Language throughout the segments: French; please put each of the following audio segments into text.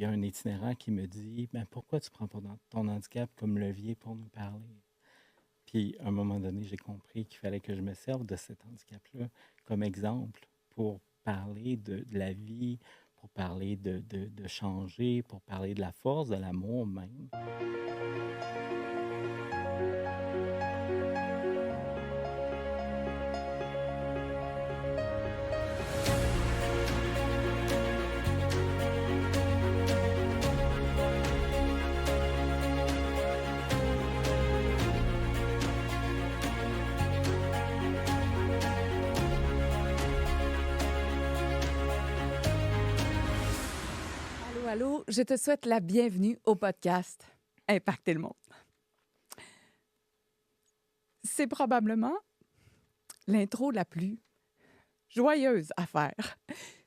y a un itinérant qui me dit, ben, pourquoi tu prends pas ton handicap comme levier pour nous parler? Puis, à un moment donné, j'ai compris qu'il fallait que je me serve de cet handicap-là comme exemple pour parler de la vie, pour parler de changer, pour parler de la force, de l'amour même. Allô, allô, je te souhaite la bienvenue au podcast Impacter le monde. C'est probablement l'intro la plus joyeuse à faire.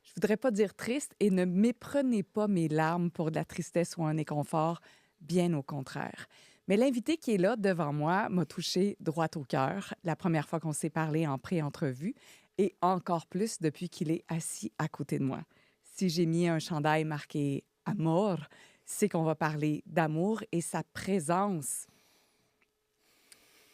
Je voudrais pas dire triste et ne méprenez pas mes larmes pour de la tristesse ou un inconfort, bien au contraire. Mais l'invité qui est là devant moi m'a touché droit au cœur la première fois qu'on s'est parlé en pré-entrevue et encore plus depuis qu'il est assis à côté de moi. Si j'ai mis un chandail marqué « Amour », c'est qu'on va parler d'amour et sa présence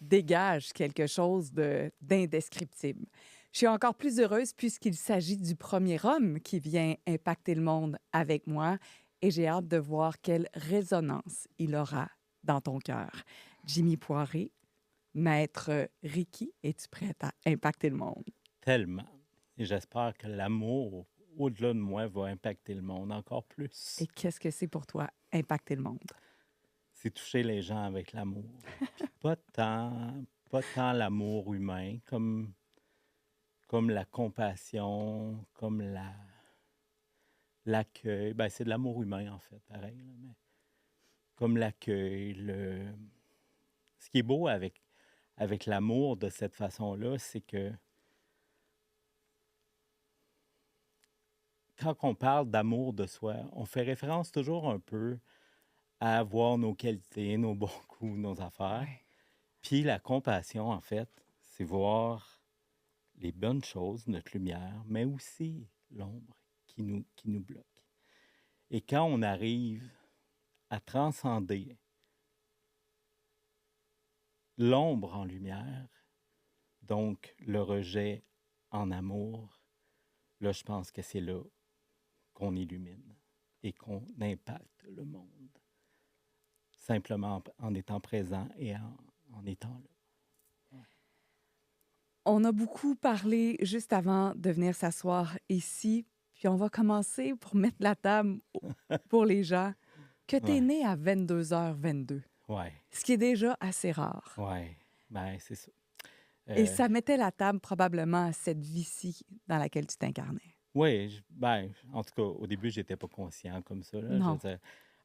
dégage quelque chose d'indescriptible. Je suis encore plus heureuse puisqu'il s'agit du premier homme qui vient impacter le monde avec moi et j'ai hâte de voir quelle résonance il aura dans ton cœur. Jimmy Poiré, maître Ricky, es-tu prête à impacter le monde? Tellement. Et j'espère que l'amour, au-delà de moi, va impacter le monde encore Et plus. qu'est-ce que c'est pour toi, impacter le monde? C'est toucher les gens avec l'amour. Puis pas tant l'amour humain, comme la compassion, comme l'accueil. Ben, c'est de l'amour humain, en fait, pareil, là, mais comme l'accueil. Ce qui est beau avec l'amour de cette façon-là, c'est que quand on parle d'amour de soi, on fait référence toujours un peu à voir nos qualités, nos bons coups, nos affaires. Ouais. Puis la compassion, en fait, c'est voir les bonnes choses, notre lumière, mais aussi l'ombre qui nous bloque. Et quand on arrive à transcender l'ombre en lumière, donc le rejet en amour, là, je pense que c'est là qu'on illumine et qu'on impacte le monde, simplement en étant présent et en étant là. On a beaucoup parlé juste avant de venir s'asseoir ici, puis on va commencer pour mettre la table pour les gens que tu es Ouais, né à 22h22, ouais, ce qui est déjà assez rare. ouais. Ben, c'est ça. Et Euh, ça mettait la table probablement à cette vie-ci dans laquelle tu t'incarnais. oui, ben, en tout cas, au début, j'étais pas conscient comme ça, là. Je veux Non. dire,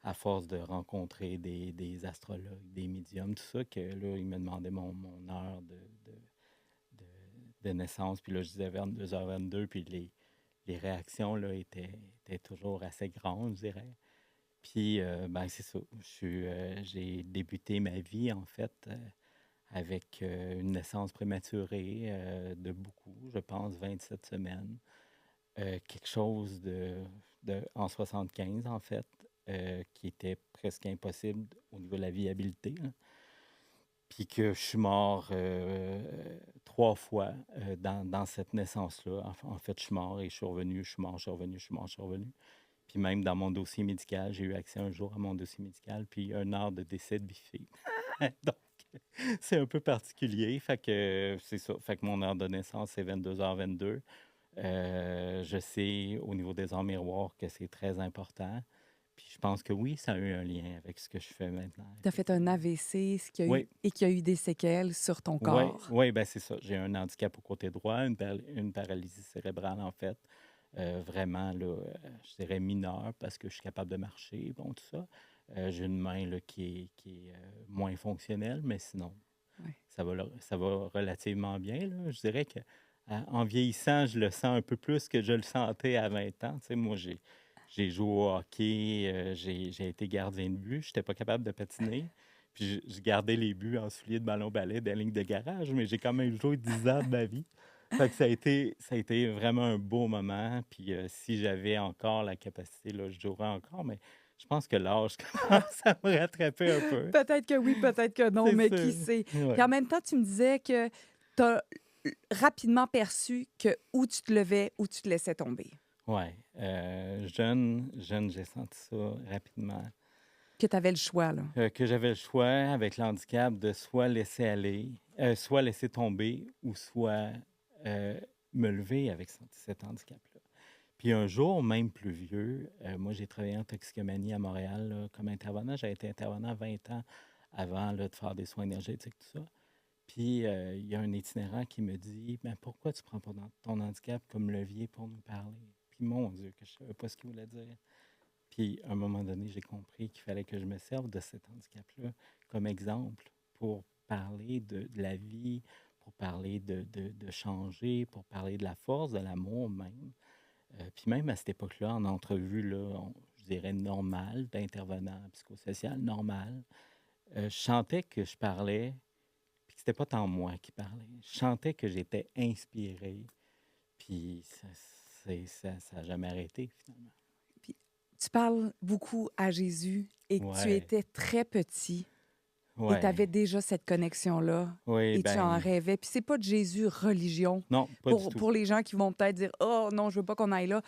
à force de rencontrer des astrologues, des médiums, tout ça, que là, ils me demandaient mon heure de, de naissance. Puis là, je disais 22h22, puis les réactions, là, étaient toujours assez grandes, je dirais. Puis, ben, c'est ça. J'ai débuté ma vie, en fait, avec une naissance prématurée de beaucoup, je pense 27 semaines. Quelque chose en 75, en fait, qui était presque impossible au niveau de la viabilité, là. Puis que je suis mort 3 fois dans cette naissance-là. En fait, je suis mort et je suis revenu, je suis mort, je suis revenu, je suis mort, je suis revenu. Puis même dans mon dossier médical, j'ai eu accès un jour à mon dossier médical, puis un heure de décès de Biffy. Donc, c'est un peu particulier. Fait que c'est ça. Fait que mon heure de naissance, c'est 22h22. Je sais au niveau des arts miroirs que c'est très important. Puis je pense que oui, ça a eu un lien avec ce que je fais maintenant, Tu as fait un effectivement. AVC Oui, et qui a eu des séquelles sur ton oui, corps. oui, ben c'est ça. J'ai un handicap au côté droit, une paralysie cérébrale, en fait. Vraiment, là, je dirais mineure parce que je suis capable de marcher, bon, tout ça. J'ai une main là, qui est moins fonctionnelle, mais sinon, Ouais. ça va relativement bien, là. Je dirais que en vieillissant, je le sens un peu plus que je le sentais à 20 ans. Tu sais, moi, j'ai joué au hockey, j'ai été gardien de but. Je n'étais pas capable de patiner. Puis je gardais les buts en souliers de ballon-ballet des lignes de garage, mais j'ai quand même joué 10 ans de ma vie. Fait que ça a été vraiment un beau moment. Puis si j'avais encore la capacité, là, je jouerais encore, mais je pense que l'âge commence à me rattraper un peu. Peut-être que oui, peut-être que non, C'est mais qui sûr. sait? Puis en Ouais. même temps, tu me disais que tu as rapidement perçu que où tu te levais, où tu te laissais tomber, Ouais. Jeune, j'ai senti ça rapidement. que tu avais le choix, là. Que j'avais le choix avec l'handicap de soit laisser aller, soit laisser tomber ou soit euh, me lever avec cet handicap-là. Puis un jour, même plus vieux, moi j'ai travaillé en toxicomanie à Montréal là, comme intervenant. J'ai été intervenant 20 ans avant là, de faire des soins énergétiques, tout ça. Puis il y a un itinérant qui me dit ben, pourquoi tu ne prends pas ton handicap comme levier pour nous parler? Puis mon Dieu, que je ne savais pas ce qu'il voulait dire. Puis, à un moment donné, j'ai compris qu'il fallait que je me serve de cet handicap-là comme exemple pour parler de la vie, pour parler de changer, pour parler de la force, de l'amour même. Puis même à cette époque-là, en entrevue, là, je dirais normale, d'intervenant psychosocial, normal, je sentais que je parlais, puis que c'était pas tant moi qui parlais. Je sentais que j'étais inspiré, puis ça n'a jamais arrêté, finalement. Puis tu parles beaucoup à Jésus et que tu Ouais, étais très petit et tu avais ouais. déjà cette connexion-là Oui, et tu en ben rêvais. Puis c'est pas de Jésus religion. non, pas du tout. Pour les gens qui vont peut-être dire oh non, je veux pas qu'on aille là.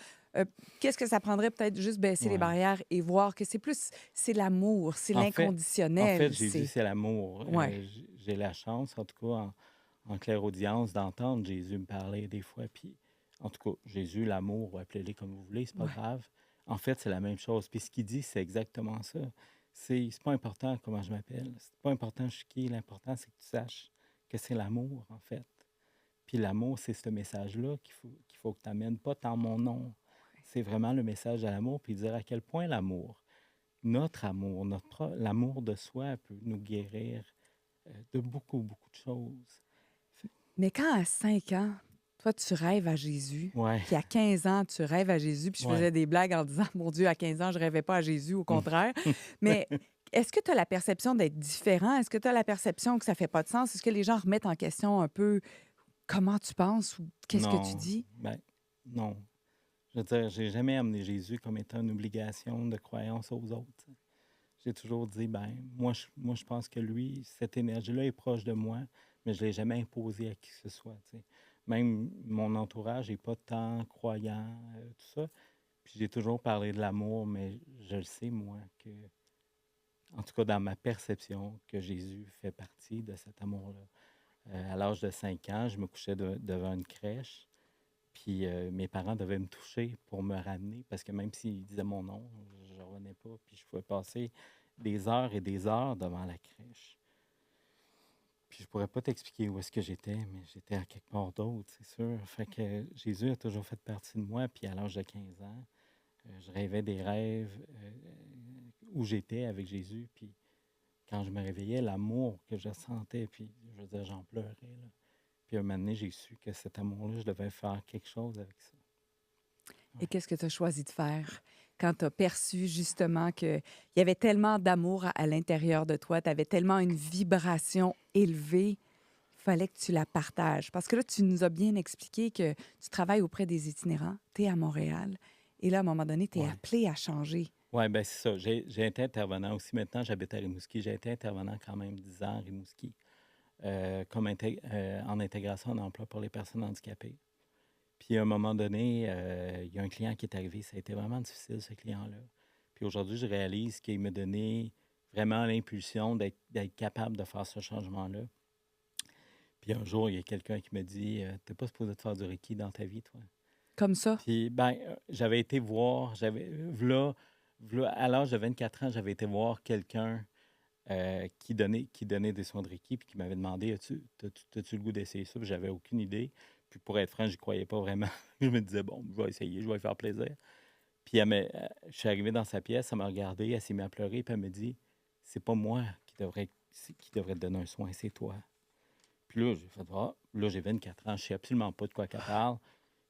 Qu'est-ce que ça prendrait peut-être juste baisser les Ouais. barrières et voir que c'est plus c'est l'amour, c'est En fait en fait, l'inconditionnel, Jésus, c'est c'est l'amour. ouais. J'ai la chance, en tout cas, en clairaudience, d'entendre Jésus me parler des fois. Puis, en tout cas, Jésus, l'amour, ou appelez-les comme vous voulez, c'est pas Ouais. grave. En fait, c'est la même chose. Puis ce qu'il dit, c'est exactement ça. C'est pas important comment je m'appelle. C'est pas important je suis qui. L'important, c'est que tu saches que c'est l'amour, en fait. Puis l'amour, c'est ce message-là qu'il faut que tu amènes, pas tant mon nom. C'est vraiment le message de l'amour, puis dire à quel point l'amour, notre amour, l'amour de soi peut nous guérir de beaucoup, beaucoup de choses. Fait- Mais quand à 5 ans, toi, tu rêves à Jésus, Ouais, puis à 15 ans, tu rêves à Jésus, puis je ouais. faisais des blagues en disant, mon Dieu, à 15 ans, je rêvais pas à Jésus, au contraire. Mais est-ce que tu as la perception d'être différent? Est-ce que tu as la perception que ça fait pas de sens? Est-ce que les gens remettent en question un peu comment tu penses ou qu'est-ce que tu Non, dis? ben, non. Je veux dire, j'ai jamais amené Jésus comme étant une obligation de croyance aux autres. Tu sais. J'ai toujours dit, ben, moi, je pense que lui, cette énergie-là est proche de moi, mais je ne l'ai jamais imposée à qui que ce soit. Tu sais. Même mon entourage n'est pas tant croyant, tout ça. Puis j'ai toujours parlé de l'amour, mais je le sais, moi, que, en tout cas dans ma perception, que Jésus fait partie de cet amour-là. À l'âge de 5 ans, je me couchais devant une crèche, puis mes parents devaient me toucher pour me ramener, parce que même s'ils disaient mon nom, je ne revenais pas, puis je pouvais passer des heures et des heures devant la crèche. Puis je pourrais pas t'expliquer où est-ce que j'étais, mais j'étais à quelque part d'autre, c'est sûr. Fait que Jésus a toujours fait partie de moi, puis à l'âge de 15 ans, je rêvais des rêves où j'étais avec Jésus, puis quand je me réveillais, l'amour que je sentais, puis je veux dire, j'en pleurais, là. Puis un moment donné, j'ai su que cet amour-là, je devais faire quelque chose avec ça. Et Ouais. qu'est-ce que tu as choisi de faire quand tu as perçu justement qu'il y avait tellement d'amour à l'intérieur de toi, tu avais tellement une vibration élevée, il fallait que tu la partages. Parce que là, tu nous as bien expliqué que tu travailles auprès des itinérants, tu es à Montréal, et là, à un moment donné, tu es Ouais. appelé à changer. Ouais, ben c'est ça. J'ai été intervenant aussi. Maintenant, j'habite à Rimouski. J'ai été intervenant quand même 10 ans à Rimouski, en intégration en emploi pour les personnes handicapées. Puis à un moment donné, il y a un client qui est arrivé. Ça a été vraiment difficile, ce client-là. Puis aujourd'hui, je réalise qu'il m'a donné vraiment l'impulsion d'être capable de faire ce changement-là. Puis un jour, il y a quelqu'un qui me dit t'es pas supposé te faire du Reiki dans ta vie, toi. Comme ça. Puis, ben, j'avais été voir, v'là, à l'âge de 24 ans, j'avais été voir quelqu'un qui donnait des soins de Reiki, puis qui m'avait demandé T'as-tu le goût d'essayer ça? Puis j'avais aucune idée. Puis pour être franc, je croyais pas vraiment. Je me disais Bon, je vais essayer, je vais lui faire plaisir. Puis je suis arrivé dans sa pièce, elle m'a regardé, elle s'est mise à pleurer, puis elle me dit C'est pas moi qui devrait te donner un soin, c'est toi. Puis là, j'ai fait là, j'ai 24 ans, je sais absolument pas de quoi qu'elle parle.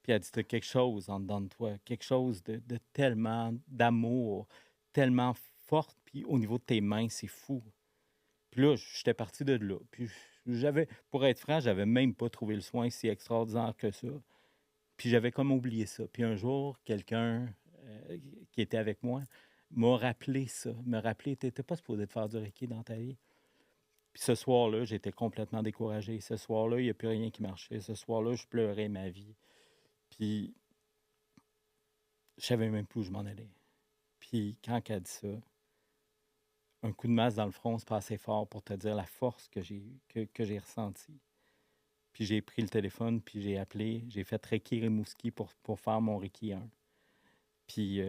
Puis elle dit, t'as quelque chose en dedans de toi, quelque chose de tellement d'amour, tellement forte. Puis au niveau de tes mains, c'est fou. Puis là, j'étais parti de là. Puis pour être franc, j'avais même pas trouvé le soin si extraordinaire que ça. Puis j'avais comme oublié ça. Puis un jour, quelqu'un qui était avec moi m'a rappelé ça. Me rappelé, tu n'étais pas supposé de faire du Reiki dans ta vie. Puis ce soir-là, j'étais complètement découragé. Ce soir-là, il n'y a plus rien qui marchait. Ce soir-là, je pleurais ma vie. Puis je savais même plus où je m'en allais. Puis quand elle a dit ça, un coup de masse dans le front, c'est pas assez fort pour te dire la force que j'ai eue, que j'ai ressentie. Puis j'ai pris le téléphone, puis j'ai appelé, j'ai fait Reiki Rimouski pour faire mon Reiki 1. Puis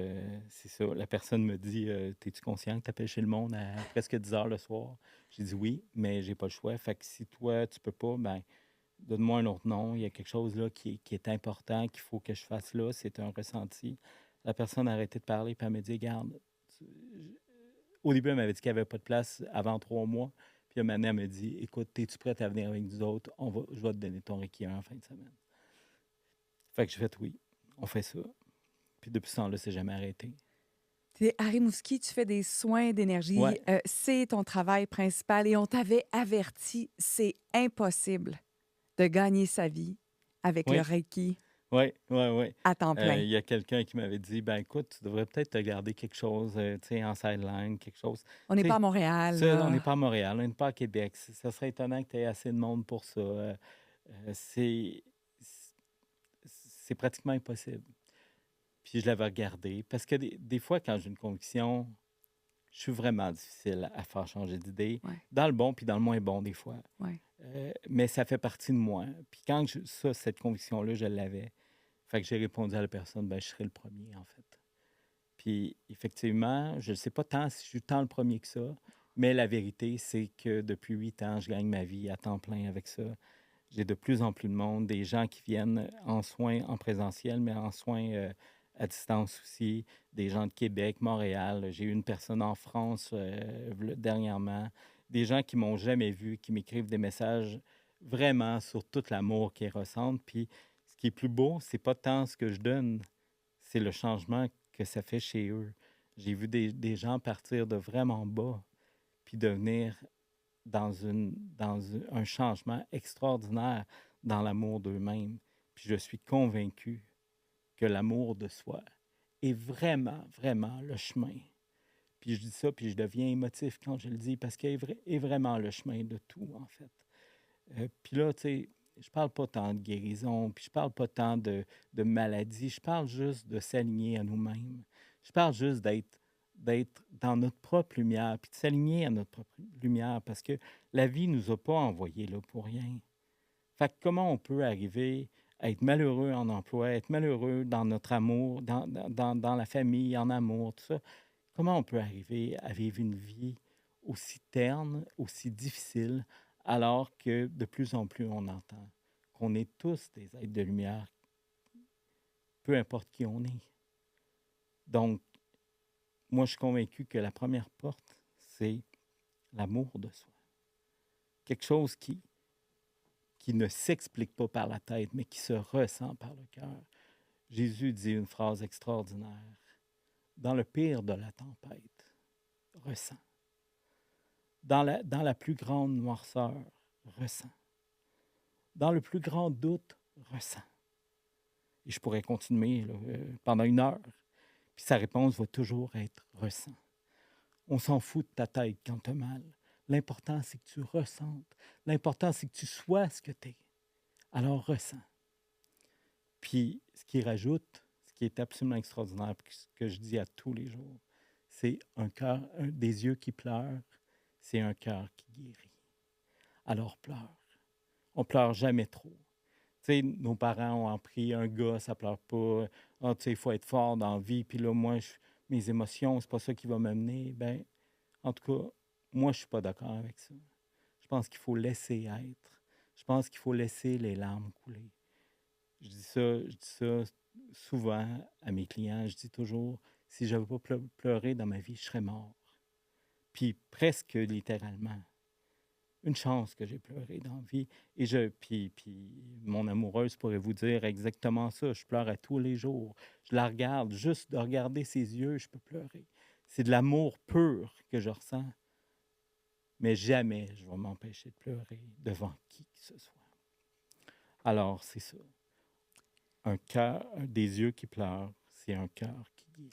c'est ça, la personne me dit T'es-tu conscient que tu appelles chez le monde à presque 10 heures le soir? J'ai dit oui, mais j'ai pas le choix. Fait que si toi, tu peux pas, ben donne-moi un autre nom. Il y a quelque chose là qui est important, qu'il faut que je fasse là. C'est un ressenti. La personne a arrêté de parler, puis elle m'a dit Regarde, au début, elle m'avait dit qu'il n'y avait pas de place avant 3 mois. Puis maintenant, elle m'a dit Écoute, es-tu prête à venir avec nous autres? Je vais te donner ton Reiki en fin de semaine. Fait que j'ai fait oui, on fait ça. Puis depuis ce temps-là, c'est jamais arrêté. À Rimouski, tu fais des soins d'énergie. Ouais, C'est ton travail principal et on t'avait averti, c'est impossible de gagner sa vie avec le oui, Reiki oui, oui, oui. à temps plein. Il y a quelqu'un qui m'avait dit ben écoute, tu devrais peut-être te garder quelque chose, tu sais, en sideline, quelque chose. On n'est Tu pas à sais, Montréal, ça, on n'est là. pas à Montréal, on n'est pas à Québec. Ça serait étonnant que tu aies assez de monde pour ça. C'est pratiquement impossible. Puis je l'avais regardé. Parce que des fois, quand j'ai une conviction, je suis vraiment difficile à faire changer d'idée, Ouais, dans le bon puis dans le moins bon des fois. ouais. Mais ça fait partie de moi. Puis quand cette conviction-là, je l'avais, fait que j'ai répondu à la personne, ben, je serai le premier, en fait. Puis effectivement, je ne sais pas tant si je suis tant le premier que ça, mais la vérité, c'est que depuis 8 ans, je gagne ma vie à temps plein avec ça. J'ai de plus en plus de monde, des gens qui viennent en soins en présentiel, mais en soins à distance aussi, des gens de Québec, Montréal. J'ai eu une personne en France dernièrement, des gens qui m'ont jamais vu, qui m'écrivent des messages vraiment sur tout l'amour qu'ils ressentent. Puis ce qui est plus beau, c'est pas tant ce que je donne, c'est le changement que ça fait chez eux. J'ai vu des gens partir de vraiment bas, puis devenir un changement extraordinaire dans l'amour d'eux-mêmes. Puis je suis convaincu que l'amour de soi est vraiment, vraiment le chemin. Puis je dis ça, puis je deviens émotif quand je le dis, parce qu'il est vraiment le chemin de tout, en fait. Puis là, tu sais, je parle pas tant de guérison, puis je parle pas tant de maladie, je parle juste de s'aligner à nous-mêmes. Je parle juste d'être dans notre propre lumière, puis de s'aligner à notre propre lumière, parce que la vie nous a pas envoyés là pour rien. Fait que comment on peut arriver à être malheureux en emploi, être malheureux dans notre amour, dans la famille, en amour, tout ça? Comment on peut arriver à vivre une vie aussi terne, aussi difficile, alors que de plus en plus on entend qu'on est tous des êtres de lumière, peu importe qui on est. Donc, moi, je suis convaincu que la première porte, c'est l'amour de soi. Quelque chose qui ne s'explique pas par la tête, mais qui se ressent par le cœur. Jésus dit une phrase extraordinaire. Dans le pire de la tempête, ressens. Dans la plus grande noirceur, ressens. Dans le plus grand doute, ressens. Et je pourrais continuer là, pendant 1 heure. Puis sa réponse va toujours être ressens. On s'en fout de ta tête quand tu as mal. L'important, c'est que tu ressentes. L'important, c'est que tu sois ce que tu es. Alors, ressens. Puis, ce qui rajoute, ce qui est absolument extraordinaire, puis ce que je dis à tous les jours, c'est des yeux qui pleurent, c'est un cœur qui guérit. Alors, pleure. On pleure jamais trop. Tu sais, nos parents ont appris, un gars, ça pleure pas. Ah, tu sais, il faut être fort dans la vie. Puis là, moi, mes émotions, c'est pas ça qui va m'amener. Ben, en tout cas, moi, je suis pas d'accord avec ça. Je pense qu'il faut laisser être. Je pense qu'il faut laisser les larmes couler. Je dis ça souvent à mes clients. Je dis toujours, si je n'avais pas pleuré dans ma vie, je serais mort. Puis presque littéralement. Une chance que j'ai pleuré dans la vie. Et puis mon amoureuse pourrait vous dire exactement ça. Je pleure à tous les jours. Je la regarde. Juste de regarder ses yeux, je peux pleurer. C'est de l'amour pur que je ressens. mais jamais je vais m'empêcher de pleurer devant qui que ce soit. Alors, c'est ça. Un cœur, des yeux qui pleurent, c'est un cœur qui guérit.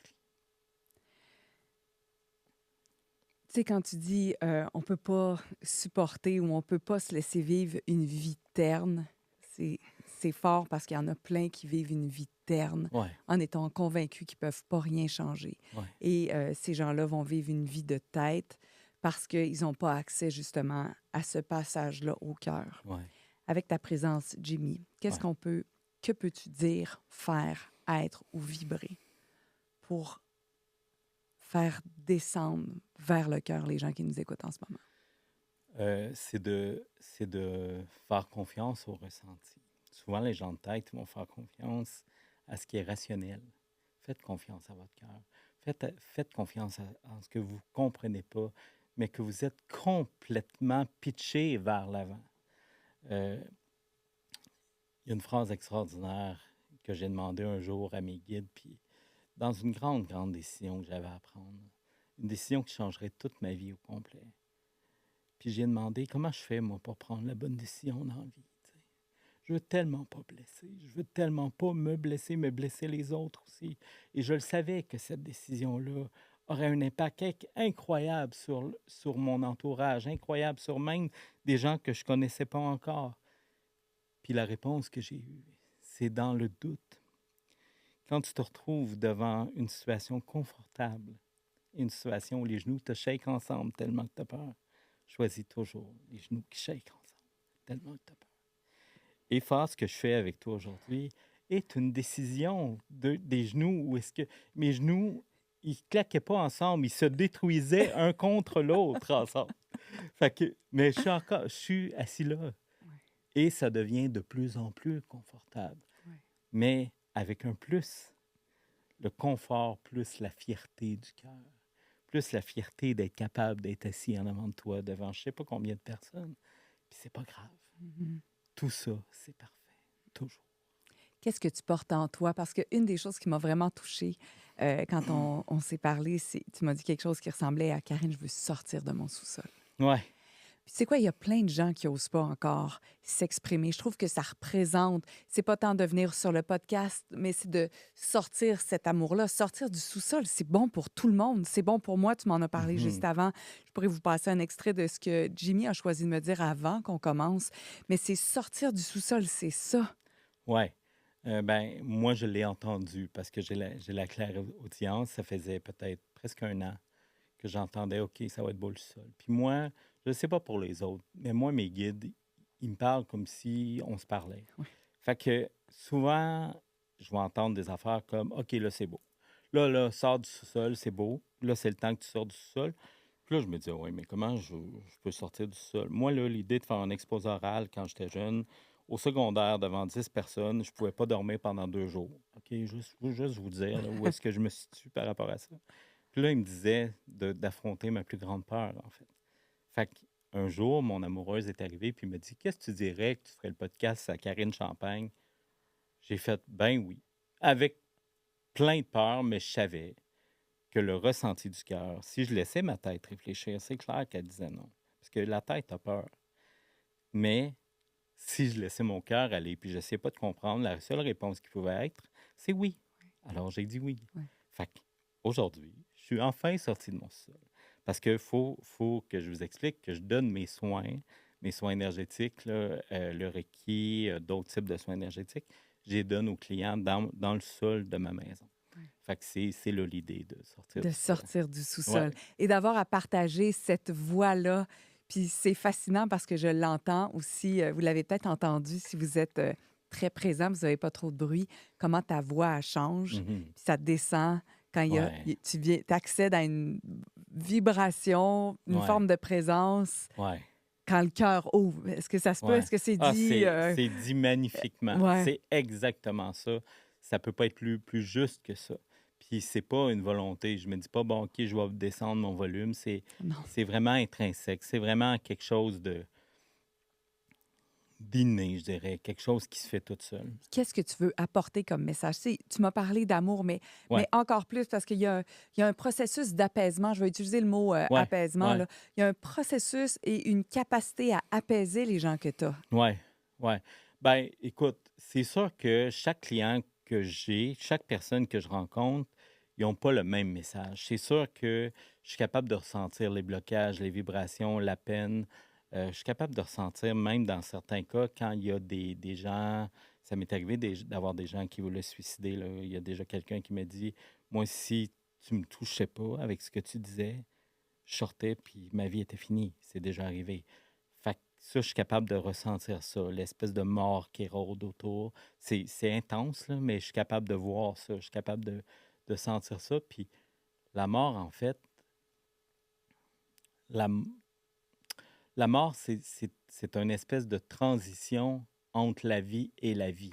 Tu sais, quand tu dis on peut pas supporter ou on peut pas se laisser vivre une vie terne, c'est fort parce qu'il y en a plein qui vivent une vie terne Ouais, en étant convaincus qu'ils peuvent pas rien changer. ouais, Et ces gens-là vont vivre une vie de tête parce qu'ils n'ont pas accès justement à ce passage-là au cœur. ouais, Avec ta présence, Jimmy, ouais. que peux-tu dire, faire, être ou vibrer pour faire descendre vers le cœur les gens qui nous écoutent en ce moment? C'est de faire confiance au ressenti. Souvent, les gens de tête vont faire confiance à ce qui est rationnel. Faites confiance à votre cœur. Faites confiance en ce que vous ne comprenez pas, mais que vous êtes complètement pitché vers l'avant. Euh, Il y a une phrase extraordinaire que j'ai demandé un jour à mes guides, puis dans une grande, grande décision que j'avais à prendre, une décision qui changerait toute ma vie au complet. Puis j'ai demandé comment je fais, moi, pour prendre la bonne décision dans la vie. Tu sais. Je veux tellement pas blesser. Je veux tellement pas me blesser, mais blesser les autres aussi. Et je le savais que cette décision-là aurait un impact incroyable sur mon entourage, incroyable sur même des gens que je connaissais pas encore. Puis la réponse que j'ai eue, c'est dans le doute. Quand tu te retrouves devant une situation confortable, une situation où les genoux te shakent ensemble tellement que tu as peur, choisis toujours les genoux qui shakent ensemble tellement que tu as peur. Et faire ce que je fais avec toi aujourd'hui est une décision des genoux où est-ce que mes genoux, ils ne claquaient pas ensemble, ils se détruisaient un contre l'autre ensemble. Fait que, mais je suis assis là Ouais, et ça devient de plus en plus confortable. ouais. Mais avec un plus, le confort plus la fierté du cœur, plus la fierté d'être capable d'être assis en avant de toi devant je ne sais pas combien de personnes. Puis c'est pas grave. Mhm. Tout ça, c'est parfait. Toujours. Qu'est-ce que tu portes en toi? Parce qu'une des choses qui m'a vraiment touchée quand on s'est parlé, c'est tu m'as dit quelque chose qui ressemblait à Karine, je veux sortir de mon sous-sol. Ouais, Puis tu sais quoi, il y a plein de gens qui n'osent pas encore s'exprimer. Je trouve que ça représente, c'est pas tant de venir sur le podcast, mais c'est de sortir cet amour-là, sortir du sous-sol. C'est bon pour tout le monde. C'est bon pour moi. Tu m'en as parlé juste mhm, avant. Je pourrais vous passer un extrait de ce que Jimmy a choisi de me dire avant qu'on commence. Mais c'est sortir du sous-sol, c'est ça. ouais. Ben, moi, je l'ai entendu parce que j'ai la claire audience. Ça faisait peut-être presque un an que j'entendais, OK, ça va être beau le sol. Puis moi, je ne sais pas pour les autres, mais moi, mes guides, ils me parlent comme si on se parlait. Oui. Fait que souvent, je vais entendre des affaires comme, OK, là, c'est beau. Là, sors du sous-sol, c'est beau. Là, c'est le temps que tu sors du sous-sol. Puis là, je me dis, oui, mais comment je peux sortir du sous-sol? Moi, là, l'idée de faire un exposé oral quand j'étais jeune, au secondaire, devant 10 personnes, je ne pouvais pas dormir pendant 2 jours. OK, juste vous dire là, où est-ce que je me situe par rapport à ça. Puis là, il me disait d'affronter ma plus grande peur, en fait. Fait qu'un jour, mon amoureuse est arrivée puis me dit, qu'est-ce que tu dirais que tu ferais le podcast à Karine Champagne? J'ai fait, ben oui, avec plein de peur, mais je savais que le ressenti du cœur, si je laissais ma tête réfléchir, c'est clair qu'elle disait non. Parce que la tête a peur. Mais si je laissais mon cœur aller puis je n'essayais pas de comprendre, la seule réponse qui pouvait être, c'est oui. Alors j'ai dit oui. Ouais. Fait qu'aujourd'hui, je suis enfin sorti de mon sol. Parce qu'il faut que je vous explique que je donne mes soins énergétiques, là, le Reiki, d'autres types de soins énergétiques, je les donne aux clients dans le sol de ma maison. Ouais. Fait que c'est là l'idée de sortir De du sol. sortir du Ouais. sous-sol et d'avoir à partager cette voix-là. Puis c'est fascinant parce que je l'entends aussi, vous l'avez peut-être entendu si vous êtes très présent, vous n'avez pas trop de bruit, comment ta voix elle change, Mhm. puis ça descend quand Ouais. tu viens, accèdes à une vibration, une Ouais. forme de présence, Ouais. quand le cœur ouvre. Est-ce que ça se peut? Ouais. Est-ce que c'est Ah, dit? c'est dit magnifiquement. Ouais, C'est exactement ça. Ça peut pas être plus juste que ça. Puis c'est pas une volonté. Je me dis pas, bon, OK, je vais descendre mon volume. non. C'est vraiment intrinsèque. C'est vraiment quelque chose d'inné, je dirais, quelque chose qui se fait toute seule. Qu'est-ce que tu veux apporter comme message? Tu m'as parlé d'amour, mais Ouais, encore plus parce qu'il y a un processus d'apaisement. Je vais utiliser le mot ouais, apaisement, ouais, là. Il y a un processus et une capacité à apaiser les gens que tu as. ouais, ouais. Ben, écoute, c'est sûr que chaque client que j'ai, chaque personne que je rencontre, ils n'ont pas le même message. C'est sûr que je suis capable de ressentir les blocages, les vibrations, la peine. Je suis capable de ressentir, même dans certains cas, quand il y a des gens, ça m'est arrivé d'avoir des gens qui voulaient se suicider, là. Il y a déjà quelqu'un qui m'a dit, moi, si tu me touchais pas avec ce que tu disais, je sortais, puis ma vie était finie. C'est déjà arrivé. Fait que ça, je suis capable de ressentir ça, l'espèce de mort qui rôde autour. C'est intense, là, mais je suis capable de voir ça. Je suis capable de sentir ça. Puis la mort, en fait, la, la mort, c'est une espèce de transition entre la vie et la vie.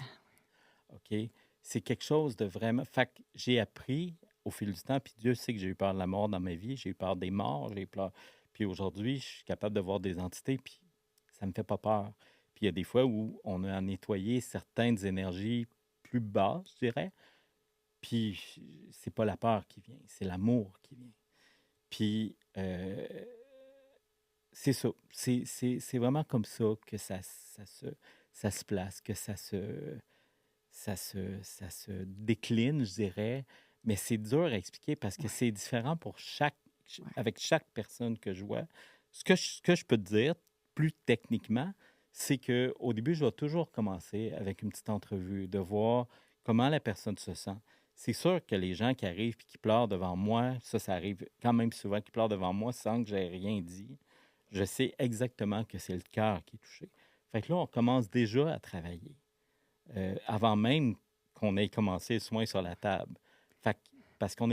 OK? C'est quelque chose de vraiment. Fait que j'ai appris au fil du temps, puis Dieu sait que j'ai eu peur de la mort dans ma vie, j'ai eu peur des morts, j'ai eu peur. Puis aujourd'hui, je suis capable de voir des entités, puis ça me fait pas peur. Puis il y a des fois où on a à nettoyer certaines énergies plus basses, je dirais, puis c'est pas la peur qui vient, c'est l'amour qui vient. Puis c'est ça. C'est vraiment comme ça que ça se place, que ça se décline, je dirais, mais c'est dur à expliquer parce que Ouais, c'est différent pour ouais. avec chaque personne que je vois. Ce que je peux te dire, plus techniquement, c'est qu'au début, je vais toujours commencer avec une petite entrevue, de voir comment la personne se sent. C'est sûr que les gens qui arrivent et qui pleurent devant moi, ça arrive quand même souvent, qui pleurent devant moi sans que j'aie rien dit. Je sais exactement que c'est le cœur qui est touché. Fait que là, on commence déjà à travailler avant même qu'on ait commencé le soin sur la table. Fait que- parce on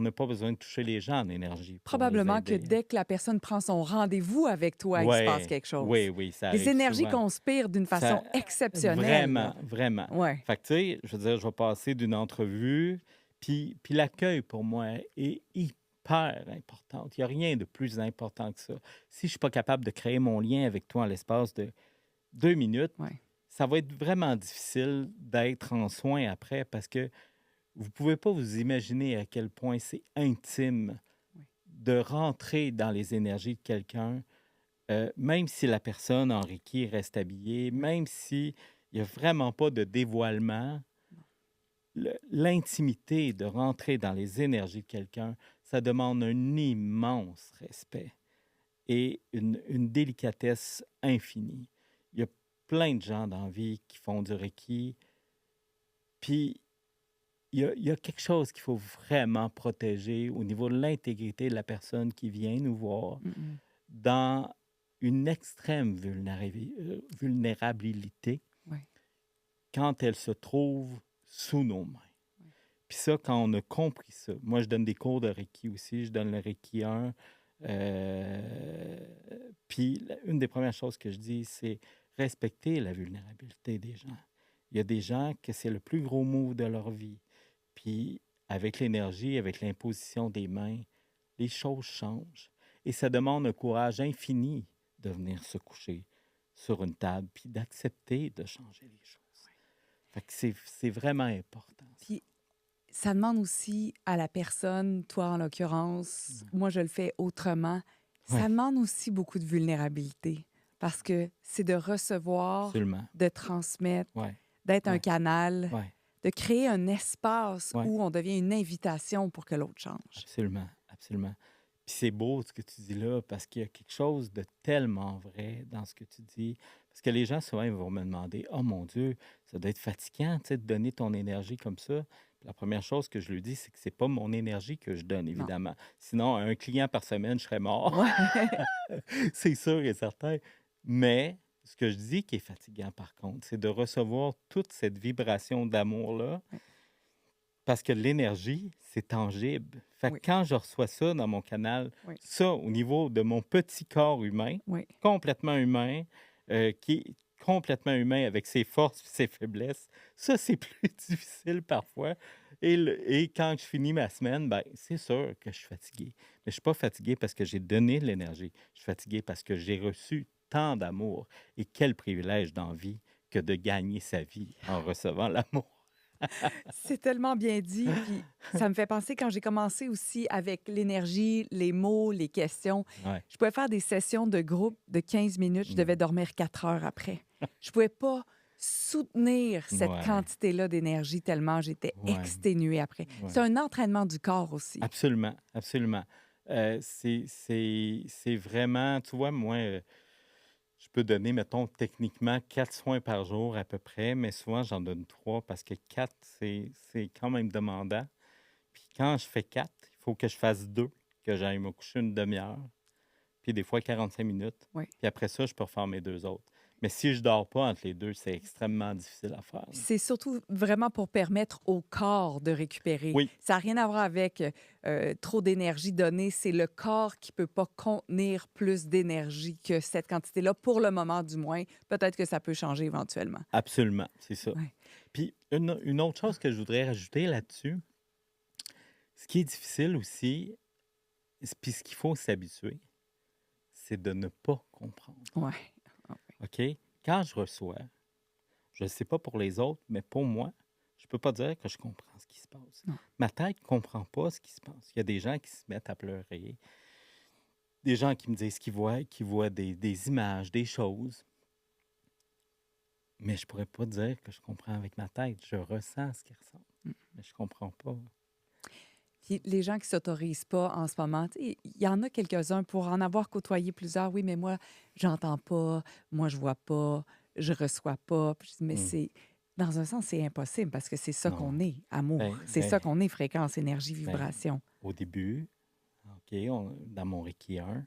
n'a pas besoin de toucher les gens en énergie pour les Probablement que aider. dès que la personne prend son rendez-vous avec toi, il se passe Oui, quelque chose. oui, oui, ça Les arrive énergies souvent. conspirent d'une Ça, façon exceptionnelle, vraiment, là. vraiment. Ouais. Fait que, tu sais, je veux dire, je vais passer d'une entrevue, puis l'accueil pour moi est hyper important. Il n'y a rien de plus important que ça. Si je ne suis pas capable de créer mon lien avec toi en l'espace de 2 minutes, Ouais. ça va être vraiment difficile d'être en soin après parce que vous pouvez pas vous imaginer à quel point c'est intime Oui. de rentrer dans les énergies de quelqu'un, même si la personne en Reiki reste habillée, Oui. même s'il n'y a vraiment pas de dévoilement, Non. l'intimité de rentrer dans les énergies de quelqu'un, ça demande un immense respect et une délicatesse infinie. Il y a plein de gens dans la vie qui font du Reiki, puis il y a quelque chose qu'il faut vraiment protéger au niveau de l'intégrité de la personne qui vient nous voir Mm, mm. dans une extrême vulnérabilité Ouais. quand elle se trouve sous nos mains. Ouais. Puis ça, quand on a compris ça, moi je donne des cours de Reiki aussi, je donne le Reiki 1. Puis une des premières choses que je dis, c'est respecter la vulnérabilité des gens. Il y a des gens que c'est le plus gros move de leur vie. Puis avec l'énergie, avec l'imposition des mains, les choses changent. Et ça demande un courage infini de venir se coucher sur une table, puis d'accepter de changer les choses. Fait que c'est vraiment important, ça. Puis ça demande aussi à la personne, toi en l'occurrence, moi je le fais autrement, Oui, ça demande aussi beaucoup de vulnérabilité parce que c'est de recevoir, absolument. de transmettre, Oui, d'être un oui, canal, oui, de créer un espace oui, où on devient une invitation pour que l'autre change. absolument, absolument. Puis c'est beau ce que tu dis là, parce qu'il y a quelque chose de tellement vrai dans ce que tu dis. Parce que les gens, souvent, ils vont me demander, oh mon Dieu, ça doit être fatigant, tu sais, de donner ton énergie comme ça. Puis la première chose que je lui dis, c'est que c'est pas mon énergie que je donne, Non. évidemment. Sinon, un client par semaine, je serais mort. Ouais. C'est sûr et certain. Mais ce que je dis qui est fatigant, par contre, c'est de recevoir toute cette vibration d'amour-là, Ouais. parce que l'énergie, c'est tangible. Fait que Oui. quand je reçois ça dans mon canal, Oui. ça, au niveau de mon petit corps humain, Oui. complètement humain, qui est complètement humain avec ses forces et ses faiblesses, ça, c'est plus difficile parfois. Et quand je finis ma semaine, ben, c'est sûr que je suis fatigué. Mais je ne suis pas fatigué parce que j'ai donné de l'énergie. Je suis fatigué parce que j'ai reçu tant d'amour. Et quel privilège dans la vie que de gagner sa vie en recevant l'amour. C'est tellement bien dit, puis ça me fait penser quand j'ai commencé aussi avec l'énergie, les mots, les questions. Ouais. Je pouvais faire des sessions de groupe de 15 minutes, je devais Mm. dormir 4 heures après. Je pouvais pas soutenir cette Ouais, quantité-là d'énergie tellement j'étais ouais, exténuée après. C'est ouais. un entraînement du corps aussi. Absolument, absolument. C'est vraiment, tu vois, moi, je peux donner, mettons, techniquement 4 soins par jour à peu près, mais souvent j'en donne 3 parce que 4, c'est quand même demandant. Puis quand je fais 4, il faut que je fasse 2, que j'aille me coucher une demi-heure, puis des fois 45 minutes. Oui. Puis après ça, je peux refaire mes 2 autres. Mais si je dors pas entre les deux, c'est extrêmement difficile à faire. C'est surtout vraiment pour permettre au corps de récupérer. Oui, Ça n'a rien à voir avec trop d'énergie donnée. C'est le corps qui ne peut pas contenir plus d'énergie que cette quantité-là, pour le moment du moins. Peut-être que ça peut changer éventuellement. absolument, c'est ça. Ouais. Puis une autre chose que je voudrais rajouter là-dessus, ce qui est difficile aussi, puis ce qu'il faut s'habituer, c'est de ne pas comprendre. Ouais. OK? Quand je reçois, je ne sais pas pour les autres, mais pour moi, je ne peux pas dire que je comprends ce qui se passe. Non. Ma tête ne comprend pas ce qui se passe. Il y a des gens qui se mettent à pleurer, des gens qui me disent qu'ils voient des images, des choses, mais je ne pourrais pas dire que je comprends avec ma tête. Je ressens ce qu'ils ressentent, Mm. mais je ne comprends pas. Puis les gens qui s'autorisent pas en ce moment, tu sais, il y en a quelques-uns pour en avoir côtoyé plusieurs. Oui, mais moi, j'entends pas, moi, je vois pas, je reçois pas. Puis je dis, mais Hmm. c'est, dans un sens, c'est impossible parce que c'est ça Non. qu'on est, amour. Ben, C'est ben, ça qu'on est, fréquence, énergie, ben, vibration. au début, OK, dans mon Reiki 1,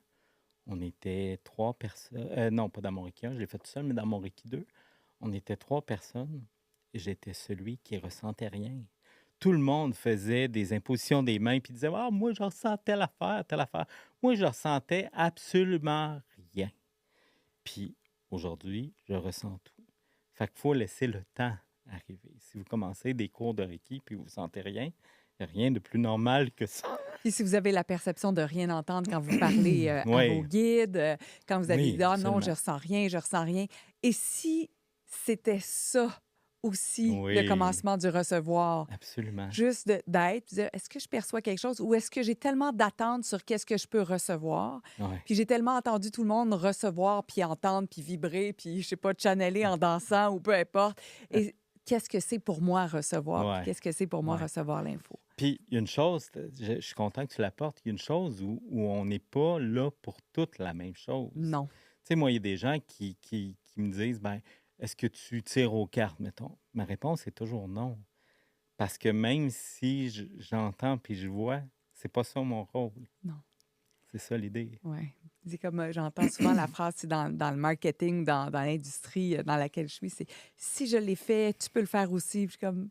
on était 3 personnes. Non, pas dans mon Reiki 1, je l'ai fait tout seul, mais dans mon Reiki 2, on était 3 personnes et j'étais celui qui ressentait rien. Tout le monde faisait des impositions des mains puis disait ah, moi, je ressens telle affaire, telle affaire. Moi, je ressentais absolument rien. Puis aujourd'hui, je ressens tout. Fait qu'il faut laisser le temps arriver. Si vous commencez des cours de Reiki puis vous ne sentez rien, il n'y a rien de plus normal que ça. Puis si vous avez la perception de rien entendre quand vous parlez à vos Oui, guides, quand vous avez oui, dit ah non, absolument. je ressens rien. Et si c'était ça aussi le Oui, commencement du recevoir? absolument. Juste d'être, puis dire, est-ce que je perçois quelque chose ou est-ce que j'ai tellement d'attentes sur qu'est-ce que je peux recevoir? Ouais. Puis j'ai tellement entendu tout le monde recevoir, puis entendre, puis vibrer, puis je sais pas, channeler en dansant ou peu importe. Et qu'est-ce que c'est pour moi recevoir? Puis Ouais, qu'est-ce que c'est pour moi ouais. recevoir l'info? Puis, il y a une chose, je suis content que tu l'apportes, il y a une chose où on n'est pas là pour toute la même chose. Non. Tu sais, moi, il y a des gens qui me disent, ben, est-ce que tu tires aux cartes, mettons? Ma réponse est toujours non. Parce que même si j'entends puis je vois, c'est pas ça mon rôle. Non. C'est ça l'idée. Oui. C'est comme j'entends souvent la phrase c'est dans le marketing, dans l'industrie dans laquelle je suis, c'est si je l'ai fait, tu peux le faire aussi. Puis je suis comme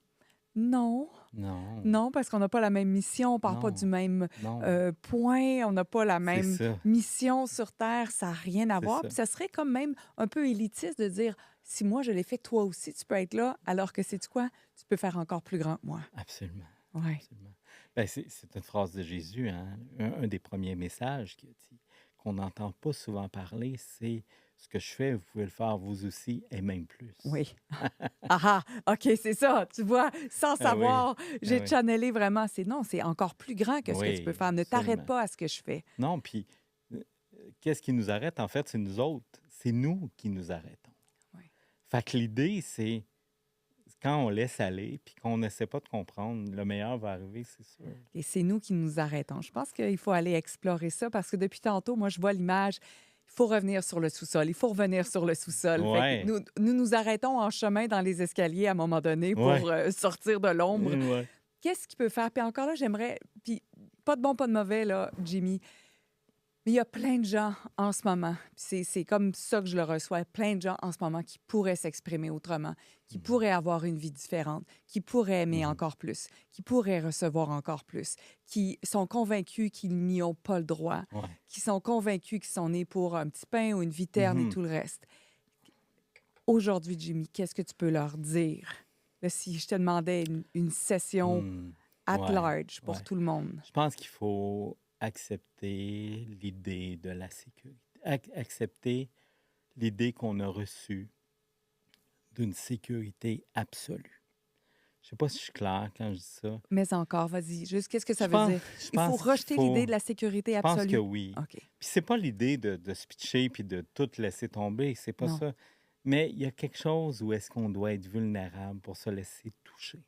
non. Non, Non, parce qu'on n'a pas la même mission, on part pas du non, même non. point, on n'a pas la C'est même ça, mission sur Terre, ça n'a rien à c'est voir. ça. Puis ça serait comme même un peu élitiste de dire, si moi je l'ai fait, toi aussi tu peux être là, alors que c'est quoi? Tu peux faire encore plus grand que moi. Absolument, Oui, absolument. Ben, c'est une phrase de Jésus, hein? Un des premiers messages qu'il a dit, qu'on n'entend pas souvent parler, c'est ce que je fais, vous pouvez le faire vous aussi, et même plus. oui. Ah ah, OK, c'est ça, tu vois, sans Ah oui, savoir, ah j'ai oui, channelé vraiment, c'est non, c'est encore plus grand que ce que tu peux oui, faire. Ne t'arrête absolument. pas à ce que je fais. Non, puis euh, qu'est-ce qui nous arrête? En fait, c'est nous autres. C'est nous qui nous arrêtons. Oui. Fait que l'idée, c'est quand on laisse aller, puis qu'on n'essaie pas de comprendre, le meilleur va arriver, c'est sûr. Et c'est nous qui nous arrêtons. Je pense qu'il faut aller explorer ça parce que depuis tantôt, moi, je vois l'image. Il faut revenir sur le sous-sol. Il faut revenir sur le sous-sol. Fait que Ouais, nous arrêtons en chemin dans les escaliers à un moment donné pour ouais, sortir de l'ombre. ouais. Qu'est-ce qu'il peut faire? Puis encore là, j'aimerais. Puis pas de bon, pas de mauvais, là, Jimmy. Mais il y a plein de gens en ce moment, puis c'est comme ça que je le reçois, plein de gens en ce moment qui pourraient s'exprimer autrement, qui Mhm, pourraient avoir une vie différente, qui pourraient aimer mhm, encore plus, qui pourraient recevoir encore plus, qui sont convaincus qu'ils n'y ont pas le droit, ouais. qui sont convaincus qu'ils sont nés pour un petit pain ou une vie terne et Mhm. tout le reste. Aujourd'hui, Jimmy, qu'est-ce que tu peux leur dire? Là, si je te demandais une session Hmm. at Ouais, large pour ouais. tout le monde. Je pense qu'il faut accepter l'idée de la sécurité. Accepter l'idée qu'on a reçue d'une sécurité absolue. Je sais pas si je suis clair quand je dis ça. Mais encore, vas-y, juste qu'est-ce que ça Je veut pense, dire? je Il faut pense qu'il rejeter l'idée faut. de la sécurité Je pense que absolue. oui. OK. Puis c'est pas l'idée de se pitcher puis de tout laisser tomber, c'est pas Non. ça. Mais il y a quelque chose où est-ce qu'on doit être vulnérable pour se laisser toucher.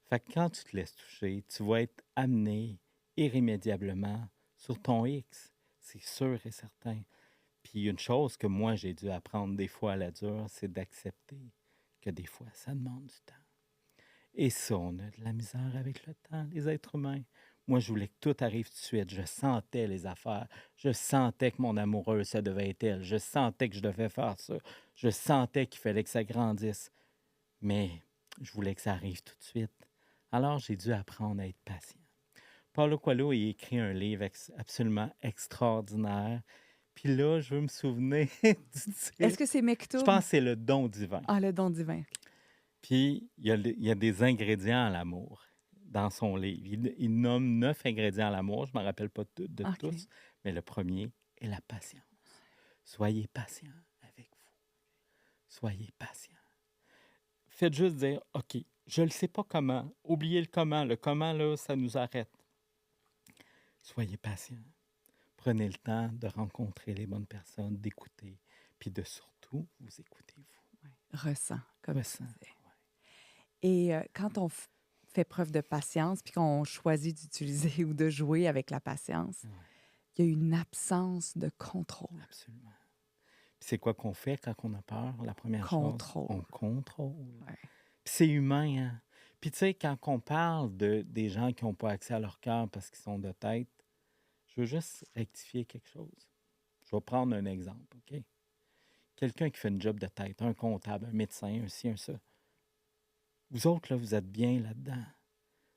Fait que quand tu te laisses toucher, tu vas être amené irrémédiablement sur ton X. C'est sûr et certain. Puis une chose que moi j'ai dû apprendre des fois à la dure, c'est d'accepter que des fois ça demande du temps. Et ça, on a de la misère avec le temps, les êtres humains. Moi, je voulais que tout arrive tout de suite. Je sentais les affaires. Je sentais que mon amoureuse, ça devait être elle. Je sentais que je devais faire ça. Je sentais qu'il fallait que ça grandisse. Mais je voulais que ça arrive tout de suite. Alors, j'ai dû apprendre à être patient. Paulo Coelho a écrit un livre absolument extraordinaire. Puis là, je veux me souvenir du Est-ce titre. que c'est Je Mektoub? pense que c'est Le don divin. Ah, le don divin. OK. Puis, il y a des ingrédients à l'amour dans son livre. Il nomme 9 ingrédients à l'amour. Je ne me rappelle pas de OK. tous, mais le premier est la patience. Soyez patient avec vous. Soyez patient. Faites juste dire, OK, je ne sais pas comment. Oubliez le comment. Le comment, là, ça nous arrête. Soyez patient. Prenez le temps de rencontrer les bonnes personnes, d'écouter, puis de surtout vous écouter vous. Ouais. Ressent, comme tu Ressent. disais. Et quand on fait preuve de patience, puis qu'on choisit d'utiliser ou de jouer avec la patience, Ouais, il y a une absence de contrôle. absolument. Puis c'est quoi qu'on fait quand on a peur? La première chose, Contrôle. on contrôle. Ouais. Puis c'est humain, hein? Puis tu sais, quand on parle des gens qui n'ont pas accès à leur cœur parce qu'ils sont de tête, je veux juste rectifier quelque chose. Je vais prendre un exemple, OK? Quelqu'un qui fait une job de tête, un comptable, un médecin, un ci, un ça. Vous autres, là, vous êtes bien là-dedans.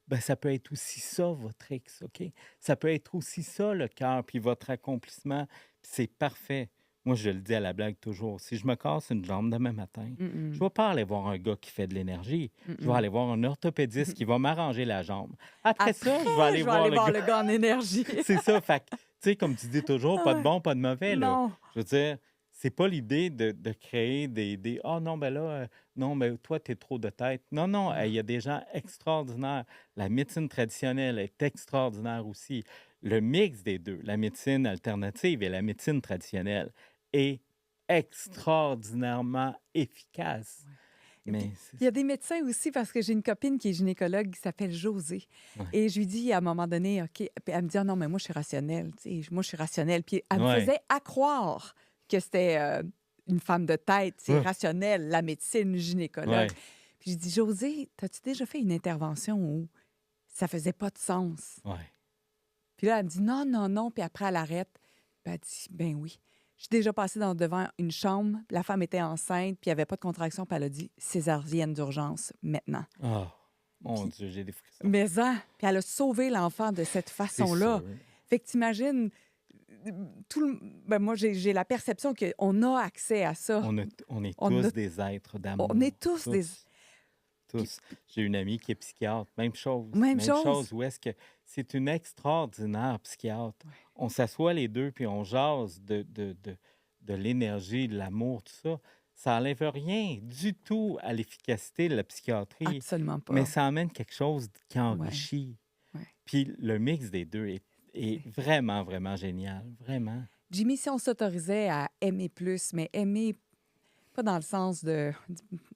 Ben, ça peut être aussi ça, votre ex, OK? Ça peut être aussi ça, le cœur, puis votre accomplissement. Puis c'est parfait. Moi, je le dis à la blague toujours. Si je me casse une jambe demain matin, je ne Mm-mm. vais pas aller voir un gars qui fait de l'énergie. Je vais Mm-mm. aller voir un orthopédiste qui va m'arranger la jambe. Après ça, je vais Après, aller je vais voir aller le voir gars. le gars en énergie. C'est ça. Fait que, tu sais, comme tu dis toujours, pas de Ouais. bon, pas de mauvais, là. Non. Je veux dire, c'est pas l'idée de créer des ah non, ben là, non, ben toi, tu es trop de tête. Non, non, il y a des gens extraordinaires. La médecine traditionnelle est extraordinaire aussi. Le mix des deux, la médecine alternative et la médecine traditionnelle, est extraordinairement efficace. Et puis, Mais c'est il y a ça. des médecins aussi, parce que j'ai une copine qui est gynécologue qui s'appelle Josée. Ouais. Et je lui dis à un moment donné, OK, puis elle me dit, ah non, mais moi, je suis rationnelle. Tu sais, moi, je suis rationnelle. Puis elle me Ouais. faisait accroire que c'était une femme de tête, c'est Ouais. rationnel, la médecine gynécologue. Ouais. Puis je dis, Josée, as-tu déjà fait une intervention où ça faisait pas de sens? Ouais. Puis là, elle me dit, non, non, non. Puis après, elle arrête. Puis elle dit, ben oui. Je suis déjà passée devant une chambre, la femme était enceinte, puis il n'y avait pas de contraction, puis elle a dit césarienne d'urgence maintenant. Ah, mon Puis, Dieu, j'ai des frissons. mais puis elle a sauvé l'enfant de cette C'est façon-là. sûr. Fait que t'imagines, ben moi, j'ai la perception qu'on a accès à ça. On est On tous a- des êtres d'amour. On est tous des... Tous. J'ai une amie qui est psychiatre. Même chose. Même chose. Où est-ce que c'est une extraordinaire psychiatre. On s'assoit les deux puis on jase de l'énergie, de l'amour, tout ça. Ça n'enlève rien du tout à l'efficacité de la psychiatrie, Absolument pas. mais ça amène quelque chose qui Ouais. enrichit. Ouais. Puis le mix des deux est vraiment, vraiment génial. Vraiment. Jimmy, si on s'autorisait à aimer plus, mais aimer pas dans le sens de...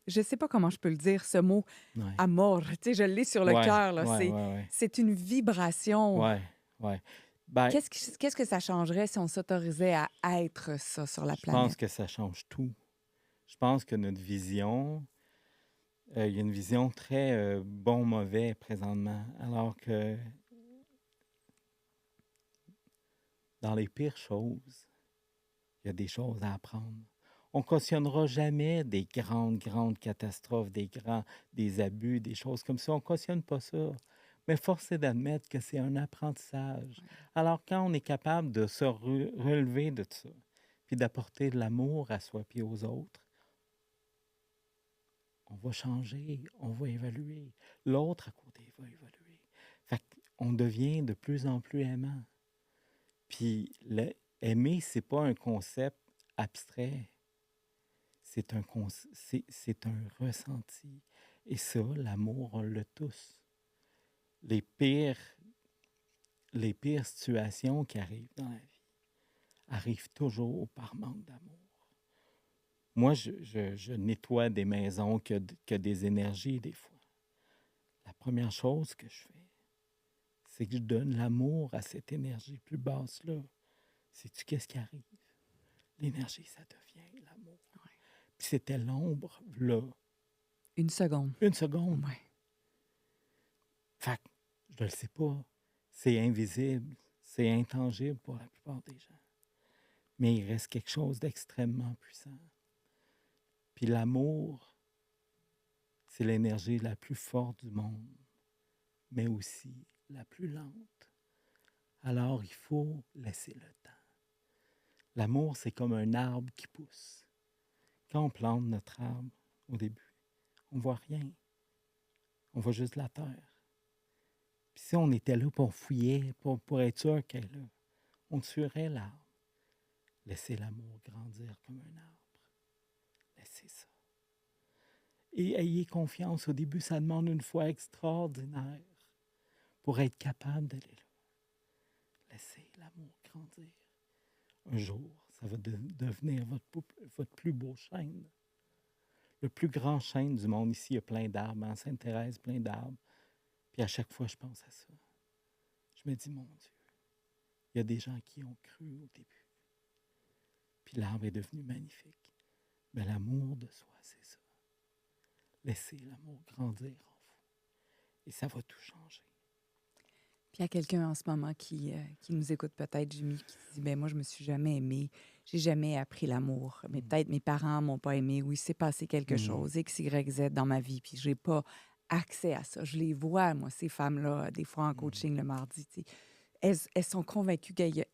Je sais pas comment je peux le dire, ce mot Ouais. amour. Tu sais, je l'ai sur le Ouais, cœur. Là. ouais. C'est une vibration. Ouais. Ben, Qu'est-ce que ça changerait si on s'autorisait à être ça sur la je planète? pense que ça change tout. Je pense que notre vision, il y a une vision très bon-mauvais présentement, alors que dans les pires choses, il y a des choses à apprendre. On ne cautionnera jamais des grandes catastrophes, des abus, des choses comme ça. On ne cautionne pas ça. Mais force est d'admettre que c'est un apprentissage. Alors, quand on est capable de se relever de ça, puis d'apporter de l'amour à soi puis aux autres, on va changer, on va évoluer. L'autre à côté va évoluer. Fait qu'on devient de plus en plus aimant. Puis aimer, c'est pas un concept abstrait. c'est c'est un ressenti. Et ça, l'amour, on l'a tous. Les pires, les pires situations qui arrivent dans la vie arrivent toujours par manque d'amour. Moi, je nettoie des maisons que des énergies des fois. La première chose que je fais, c'est que je donne l'amour à cette énergie plus basse-là. Sais-tu qu'est-ce qui arrive? L'énergie, ça devient l'amour. Ouais. Puis c'était l'ombre, là, Une seconde. une seconde. Ouais. Fait que je le sais pas. C'est invisible, c'est intangible pour la plupart des gens. Mais il reste quelque chose d'extrêmement puissant. Puis l'amour, c'est l'énergie la plus forte du monde, mais aussi la plus lente. Alors, il faut laisser le temps. L'amour, c'est comme un arbre qui pousse. Quand on plante notre arbre, au début, on ne voit rien. On voit juste la terre. Puis si on était là pour fouiller, pour être sûr qu'elle est là, on tuerait l'arbre. Laissez l'amour grandir comme un arbre. Laissez ça. Et ayez confiance. Au début, ça demande une foi extraordinaire pour être capable d'aller là. Laissez l'amour grandir. Un jour, ça va devenir votre plus beau chêne. Le plus grand chêne du monde. Ici, il y a plein d'arbres. En Sainte-Thérèse, plein d'arbres. Puis à chaque fois, je pense à ça. Je me dis, mon Dieu, il y a des gens qui ont cru au début. Puis l'arbre est devenu magnifique. Mais l'amour de soi, c'est ça. Laissez l'amour grandir en vous. Et ça va tout changer. Puis il y a quelqu'un en ce moment qui nous écoute peut-être, Jimmy, qui se dit, ben moi, je me suis jamais aimée, j'ai jamais appris l'amour. Mais peut-être mes parents m'ont pas aimée ou il s'est passé quelque chose, X, Y, Z dans ma vie, puis j'ai pas accès à ça. Je les vois, moi, ces femmes-là, des fois en coaching le mardi, tu sais. Elles sont convaincues qu'elles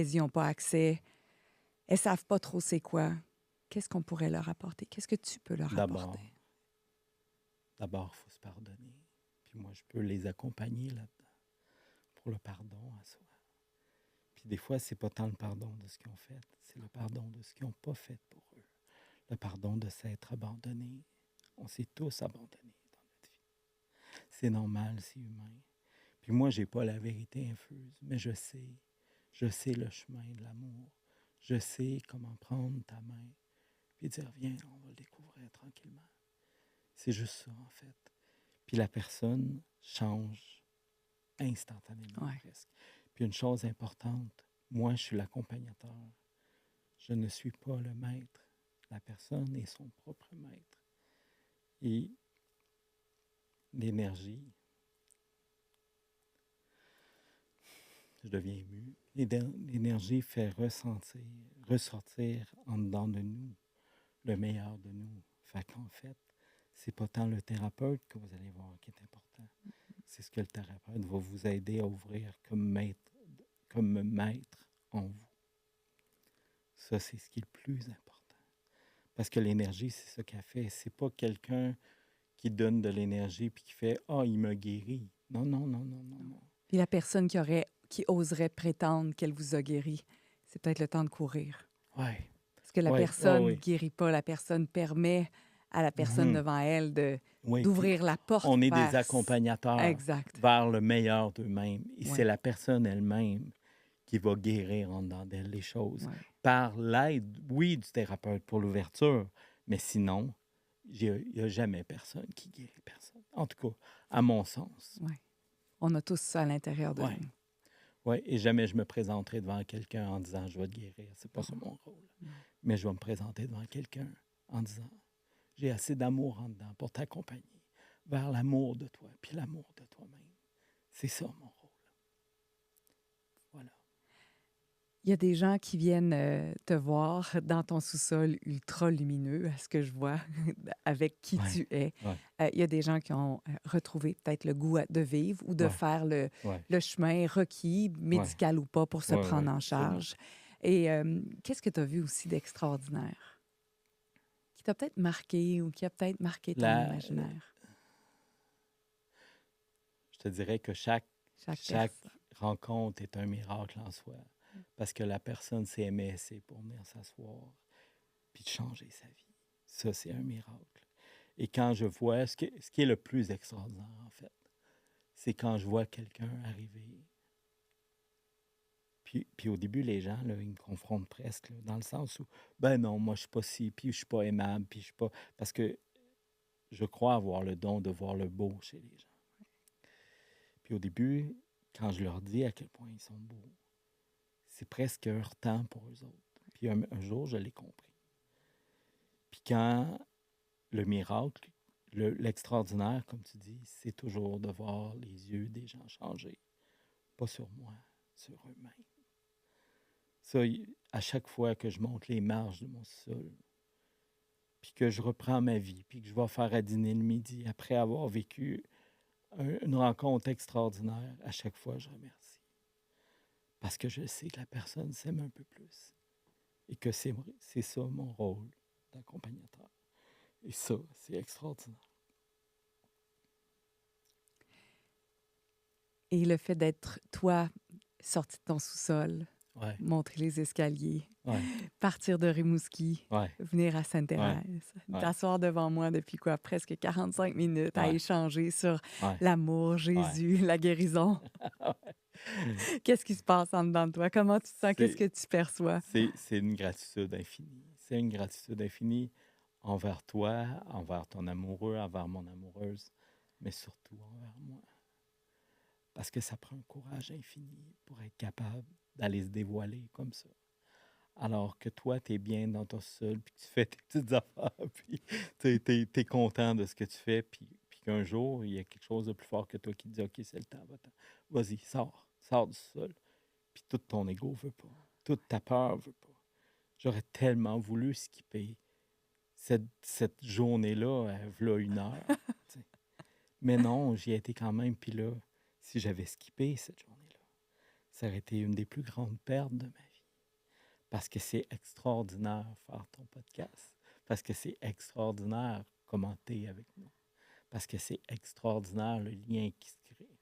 n'y ont pas accès. Elles savent pas trop c'est quoi. Qu'est-ce qu'on pourrait leur apporter? Qu'est-ce que tu peux leur apporter? D'abord, il faut se pardonner. Puis moi, je peux les accompagner là-dedans pour le pardon à soi. Puis des fois, c'est pas tant le pardon de ce qu'ils ont fait, c'est le pardon de ce qu'ils n'ont pas fait pour eux. Le pardon de s'être abandonné. On s'est tous abandonnés dans notre vie. C'est normal, c'est humain. Puis moi, j'ai pas la vérité infuse, mais je sais le chemin de l'amour. Je sais comment prendre ta main puis dire, viens, on va le découvrir tranquillement. C'est juste ça, en fait. Puis la personne change instantanément, Ouais. presque. Puis une chose importante, moi, je suis l'accompagnateur. Je ne suis pas le maître. La personne est son propre maître. Et l'énergie, je deviens ému, l'énergie fait ressortir en dedans de nous le meilleur de nous. Fait qu'en fait, c'est pas tant le thérapeute que vous allez voir qui est important. C'est ce que le thérapeute va vous aider à ouvrir comme maître en vous. Ça, c'est ce qui est le plus important. Parce que l'énergie, c'est ça qu'elle fait. C'est pas quelqu'un qui donne de l'énergie puis qui fait « Ah, il m'a guéri ». Non, non, non, non, non, non. Puis la personne qui oserait prétendre qu'elle vous a guéri, c'est peut-être le temps de courir. Oui. Parce que la Ouais, personne ne ouais. guérit pas, la personne permet à la personne devant elle Oui, puis d'ouvrir la porte on est vers... des accompagnateurs Exact. vers le meilleur d'eux-mêmes. Et Ouais. c'est la personne elle-même qui va guérir en dedans d'elle les choses. Ouais. Par l'aide, oui, du thérapeute pour l'ouverture, mais sinon, il n'y a jamais personne qui guérit personne. En tout cas, à mon sens. Ouais. On a tous ça à l'intérieur de Oui. nous. Oui, et jamais je me présenterai devant quelqu'un en disant « je vais te guérir ». C'est pas ça mon rôle. Non. Mais je vais me présenter devant quelqu'un en disant « j'ai assez d'amour en dedans pour t'accompagner vers l'amour de toi, puis l'amour de toi-même ». C'est ça mon rôle. Voilà. Il y a des gens qui viennent te voir dans ton sous-sol ultra lumineux, à ce que je vois, avec qui Ouais. tu es. Ouais. Il y a des gens qui ont retrouvé peut-être le goût de vivre ou de Ouais. faire Ouais. le chemin requis, médical ou pas, pour se Ouais, prendre ouais, en charge. Et qu'est-ce que tu as vu aussi d'extraordinaire? Qui t'a peut-être marqué ou qui a peut-être marqué ton imaginaire? Je te dirais que chaque Personne. rencontre est un miracle en soi. Parce que la personne s'est aimée assez pour venir s'asseoir puis de changer sa vie. Ça, c'est un miracle. Et quand je vois, ce qui est le plus extraordinaire, en fait, c'est quand je vois quelqu'un arriver. Puis au début, les gens, là, ils me confrontent presque, là, dans le sens où, ben non, moi, je suis pas ci, puis je suis pas aimable, puis je suis pas... Parce que je crois avoir le don de voir le beau chez les gens. Puis au début, quand je leur dis à quel point ils sont beaux, c'est presque heurtant pour eux autres. Puis un jour, je l'ai compris. Puis quand le miracle, l'extraordinaire, comme tu dis, c'est toujours de voir les yeux des gens changer. Pas sur moi, sur eux-mêmes. Ça, à chaque fois que je monte les marches de mon sol, puis que je reprends ma vie, puis que je vais faire à dîner le midi, après avoir vécu une rencontre extraordinaire, à chaque fois, je remercie. Parce que je sais que la personne s'aime un peu plus. Et que c'est ça mon rôle d'accompagnateur. Et ça, c'est extraordinaire. Et le fait d'être, toi, sorti de ton sous-sol, Ouais, monter les escaliers, ouais, partir de Rimouski, ouais, venir à ouais, Sainte-Thérèse, ouais, t'asseoir devant moi depuis quoi, presque 45 minutes à ouais, échanger sur ouais, l'amour, ouais. Jésus, la guérison. Qu'est-ce qui se passe en dedans de toi? Comment tu te sens? Qu'est-ce C'est, que tu perçois? c'est une gratitude infinie. C'est une gratitude infinie envers toi, envers ton amoureux, envers mon amoureuse, mais surtout envers moi. Parce que ça prend un courage infini pour être capable d'aller se dévoiler comme ça. Alors que toi, tu es bien dans ton sol, puis tu fais tes petites affaires, puis tu es content de ce que tu fais, puis qu'un jour, il y a quelque chose de plus fort que toi qui te dit, OK, c'est le temps, va-t'en. Vas-y, sors du sol. Puis tout ton ego veut pas, toute ta peur veut pas. J'aurais tellement voulu skipper cette journée-là, v'là 1 heure. Tu sais. Mais non, j'y ai été quand même, puis là, si j'avais skippé cette journée-là, ça aurait été une des plus grandes pertes de ma vie. Parce que c'est extraordinaire faire ton podcast. Parce que c'est extraordinaire commenter avec nous. Parce que c'est extraordinaire le lien qui se crée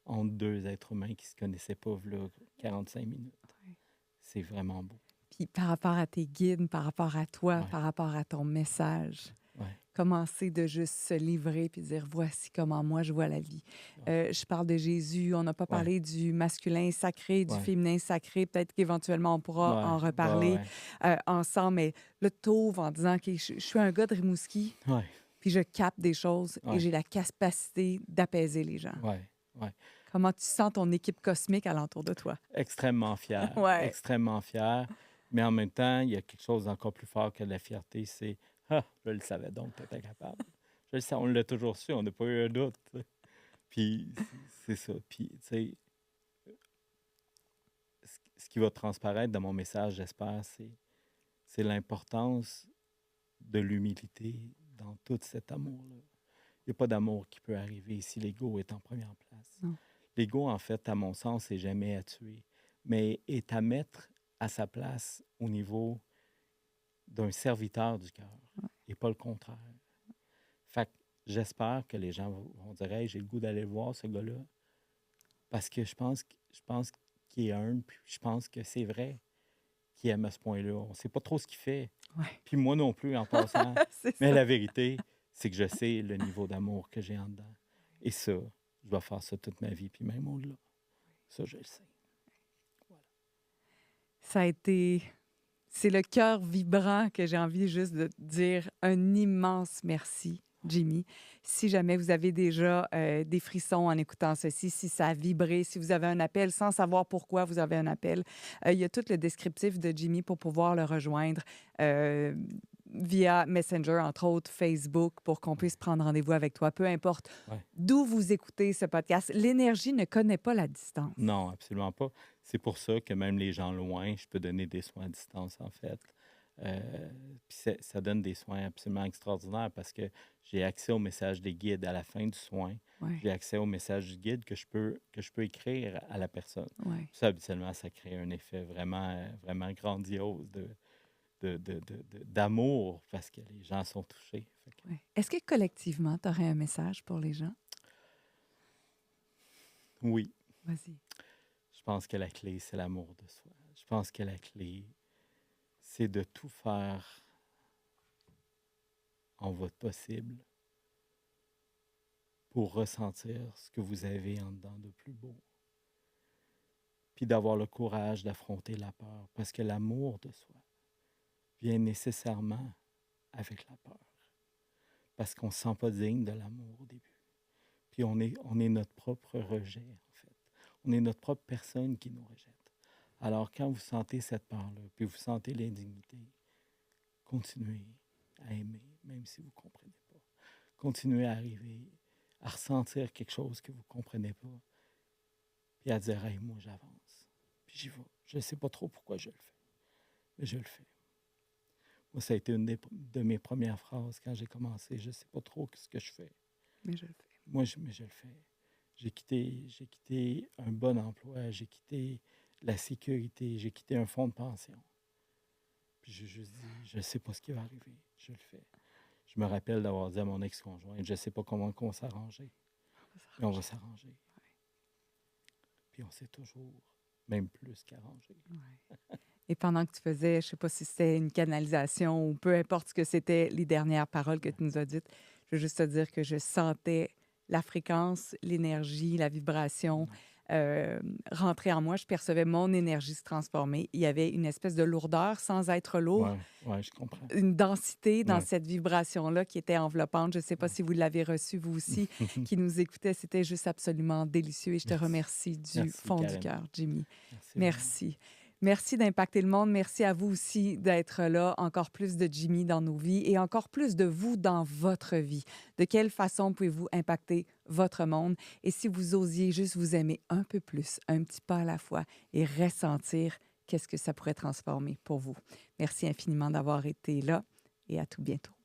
entre deux êtres humains qui ne se connaissaient pas là, 45 minutes. Ouais. C'est vraiment beau. Puis par rapport à tes guides, par rapport à toi, Ouais, par rapport à ton message, ouais, commencer de juste se livrer puis dire voici comment moi je vois la vie. ouais, Je parle de Jésus, on n'a pas ouais, parlé du masculin sacré, du ouais, féminin sacré. Peut-être qu'éventuellement on pourra ouais, en ouais, reparler ouais, ensemble. Mais le t'ouvres en disant que je suis un gars de Rimouski, ouais, puis je capte des choses et ouais, j'ai la capacité d'apaiser les gens. ouais, ouais. Comment tu sens ton équipe cosmique alentour de toi? Extrêmement fier, mais en même temps, il y a quelque chose d'encore plus fort que la fierté, c'est ah, je le savais donc, tu étais capable. Je le sais, on l'a toujours su, on n'a pas eu un doute. Tu sais. Puis c'est ça. Puis, tu sais, ce qui va transparaître dans mon message, j'espère, c'est l'importance de l'humilité dans tout cet amour-là. Il n'y a pas d'amour qui peut arriver si l'ego est en première place. Non. L'ego, en fait, à mon sens, n'est jamais à tuer, mais est à mettre à sa place au niveau d'un serviteur du cœur et pas le contraire. Fait que j'espère que les gens vont dire hey, j'ai le goût d'aller le voir, ce gars-là, parce que je pense qu'il est humble, puis je pense que c'est vrai qu'il aime à ce point-là. On ne sait pas trop ce qu'il fait, Ouais. puis moi non plus en passant, C'est mais ça. la vérité, c'est que je sais le niveau d'amour que j'ai en dedans. Et ça, je vais faire ça toute ma vie, puis même au-delà. Ça, je le sais. Voilà. Ça a été... C'est le cœur vibrant que j'ai envie juste de dire un immense merci, Jimmy. Si jamais vous avez déjà des frissons en écoutant ceci, si ça a vibré, si vous avez un appel sans savoir pourquoi vous avez un appel, il y a tout le descriptif de Jimmy pour pouvoir le rejoindre via Messenger, entre autres Facebook, pour qu'on puisse prendre rendez-vous avec toi, peu importe Ouais. d'où vous écoutez ce podcast. L'énergie ne connaît pas la distance. Non, absolument pas. C'est pour ça que même les gens loin, je peux donner des soins à distance, en fait. Puis ça donne des soins absolument extraordinaires parce que j'ai accès au message des guides à la fin du soin. Ouais, J'ai accès au message du guide que je peux écrire à la personne. ouais. Ça, habituellement, ça crée un effet vraiment grandiose d'amour parce que les gens sont touchés. Fait que, Ouais. Est-ce que collectivement, tu aurais un message pour les gens? oui, Vas-y. je pense que la clé, c'est l'amour de soi. Je pense que la clé, c'est de tout faire en votre possible pour ressentir ce que vous avez en dedans de plus beau. Puis d'avoir le courage d'affronter la peur, parce que l'amour de soi vient nécessairement avec la peur, parce qu'on ne se sent pas digne de l'amour au début. Puis on est notre propre rejet, en fait. On est notre propre personne qui nous rejette. Alors quand vous sentez cette peur-là, puis vous sentez l'indignité, continuez à aimer, même si vous ne comprenez pas. Continuez à arriver, à ressentir quelque chose que vous ne comprenez pas, puis à dire « Hey, moi, j'avance. » Puis j'y vais. Je ne sais pas trop pourquoi je le fais, mais je le fais. Moi, ça a été une de mes premières phrases quand j'ai commencé. Je ne sais pas trop ce que je fais. Mais je le fais. Moi, mais je le fais. J'ai quitté un bon emploi, j'ai quitté la sécurité, j'ai quitté un fonds de pension. Puis j'ai juste dit, je ne sais pas ce qui va arriver. Je le fais. Je me rappelle d'avoir dit à mon ex-conjointe, je ne sais pas comment on s'arranger, mais on va s'arranger. Ouais. Puis on s'est toujours, même plus qu'arrangé. Ouais. Et pendant que tu faisais, je ne sais pas si c'était une canalisation ou peu importe ce que c'était, les dernières paroles que tu nous as dites, je veux juste te dire que je sentais la fréquence, l'énergie, la vibration rentrer en moi. Je percevais mon énergie se transformer. Il y avait une espèce de lourdeur sans être lourd, Oui, je comprends. une densité dans Ouais. cette vibration-là qui était enveloppante. Je ne sais pas si vous l'avez reçue, vous aussi, qui nous écoutez. C'était juste absolument délicieux et je te remercie du Merci, fond Karen. du cœur, Jimmy. Merci. Vraiment. Merci. Merci d'impacter le monde. Merci à vous aussi d'être là. Encore plus de Jimmy dans nos vies et encore plus de vous dans votre vie. De quelle façon pouvez-vous impacter votre monde? Et si vous osiez juste vous aimer un peu plus, un petit pas à la fois et ressentir qu'est-ce que ça pourrait transformer pour vous. Merci infiniment d'avoir été là et à tout bientôt.